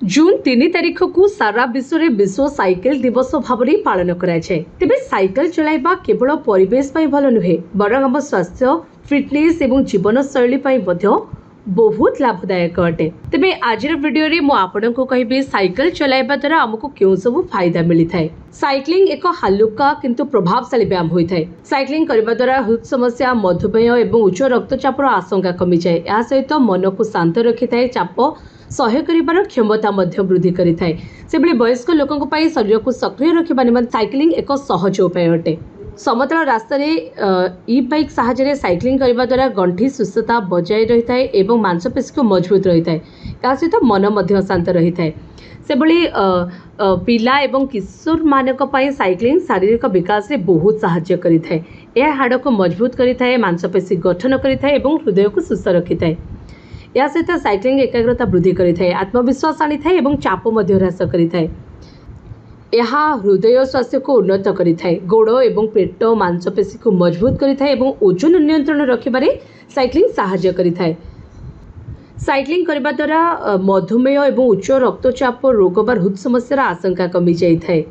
जून 3 तारिख को सारा विश्व में विश्व साइकिल दिवस भाव में पालन कराए। तेबे साइकिल चलाइबा केवल परिवेश पई भल नुहे बरং आम स्वास्थ्य फिटनेस और जीवनशैली बहुत लाभदायक अटे। तेबे आज वीडियो रे मु आपनको कहबी साइकिल चलाइबा द्वारा आमको क्यों सब फायदा मिली थाए। साइक्लिंग एक हालुका किंतु प्रभावशाली व्यायाम होता है। साइक्लिंग करने द्वारा हृदय समस्या मधुमेह और उच्च रक्तचाप आशंका कमी जाए। यह सहित मन को शांत रखि थाए, चाप सह्य कर क्षमता वृद्धि करें। से वयस्क लोकों शरीर को सक्रिय रखा निमंते साइक्लिंग एक सहज उपाय अटे। समतल रास्ता ई बाइक साहाय्य साइक्लिंग करने द्वारा गंठी सुस्थता बजाय रही है और मांसपेशी को मजबूत रही है। या सहित मन शांत रही है। से पिला एवं किशोर मानक साइक्लिंग शारीरिक विकास में बहुत साहाय्य करिଥାଏ। यह हाड़ को मजबूत करिଥାଏ, मांसपेशी गठन करिଥାଏ एवं हृदय को सुस्थ रखिଥାଏ। या सहित साइक्लिंग एकाग्रता वृद्धि करिଥାଏ, आत्मविश्वास आनिଥାଏ एवं चाप ह्रास करिଥାଏ। यह हृदय स्वास्थ्य को उन्नत करिଥାଏ, गोड़ एवं पेट मांसपेशी को मजबूत करिଥାଏ एवं ओजन नियंत्रण रखिबारे साइक्लिंग साहाय्य करिଥାଏ। साइक्लिंग करने द्वारा मधुमेह और उच्च रक्तचाप रोग हृदय समस्या आशंका कमी जाए।